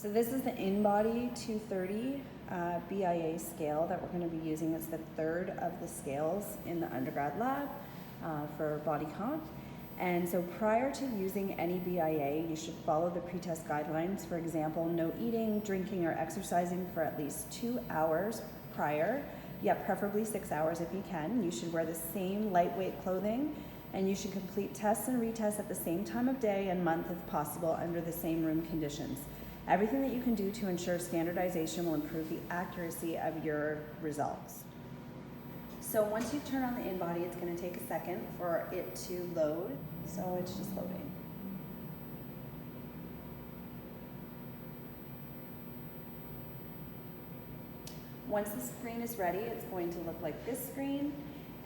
So this is the Inbody 230 BIA scale that we're going to be using. It's the third of the scales in the undergrad lab for body comp. And so prior to using any BIA, you should follow the pretest guidelines. For example, no eating, drinking, or exercising for at least 2 hours prior, yet preferably 6 hours if you can. You should wear the same lightweight clothing, and you should complete tests and retests at the same time of day and month if possible under the same room conditions. Everything that you can do to ensure standardization will improve the accuracy of your results. So once you turn on the Inbody, it's going to take a second for it to load. So it's just loading. Once the screen is ready, it's going to look like this screen.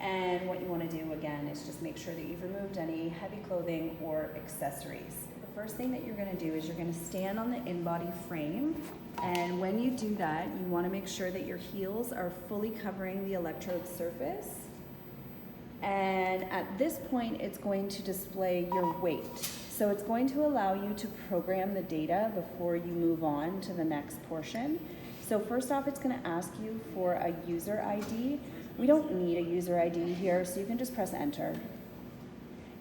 And what you want to do again is just make sure that you've removed any heavy clothing or accessories. The first thing that you're going to do is you're going to stand on the Inbody frame, and when you do that, you want to make sure that your heels are fully covering the electrode surface. And at this point, it's going to display your weight. So it's going to allow you to program the data before you move on to the next portion. So first off, it's going to ask you for a user ID. We don't need a user ID here, so you can just press enter.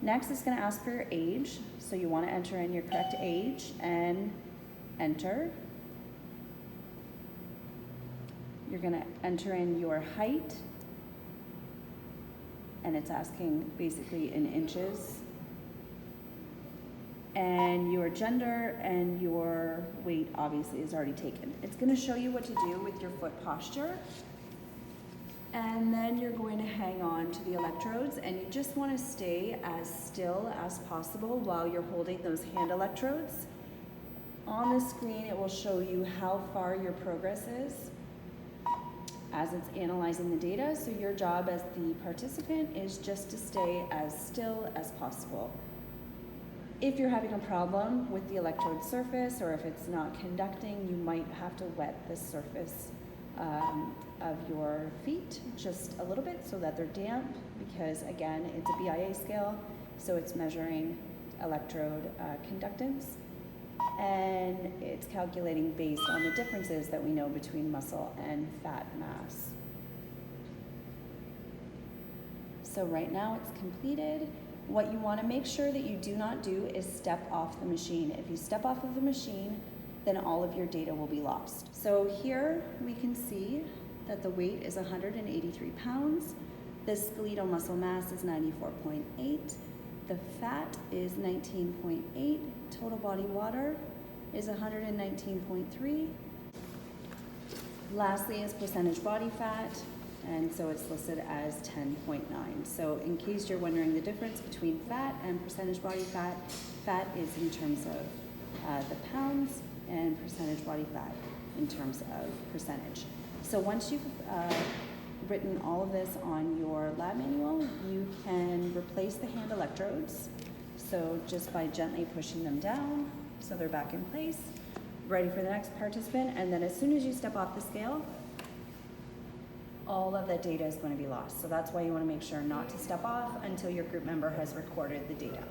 Next, it's going to ask for your age. So you want to enter in your correct age and enter. You're going to enter in your height, and it's asking basically in inches, and your gender and your weight obviously is already taken. It's going to show you what to do with your foot posture, and then you're going to hang on to the electrodes, and you just want to stay as still as possible while you're holding those hand electrodes. On the screen, it will show you how far your progress is as it's analyzing the data. So your job as the participant is just to stay as still as possible. If you're having a problem with the electrode surface, or if it's not conducting, you might have to wet the surface of your feet just a little bit so that they're damp, because again, it's a BIA scale, so it's measuring electrode conductance, and it's calculating based on the differences that we know between muscle and fat mass. So right now it's completed. What you want to make sure that you do not do is step off the machine. If you step off of the machine, then all of your data will be lost. So here we can see that the weight is 183 pounds. The skeletal muscle mass is 94.8. The fat is 19.8. Total body water is 119.3. Lastly is percentage body fat, and so it's listed as 10.9. So in case you're wondering the difference between fat and percentage body fat, fat is in terms of the pounds, and percentage body fat in terms of percentage. So once you've written all of this on your lab manual, you can replace the hand electrodes. So just by gently pushing them down so they're back in place, ready for the next participant. And then as soon as you step off the scale, all of that data is going to be lost. So that's why you want to make sure not to step off until your group member has recorded the data.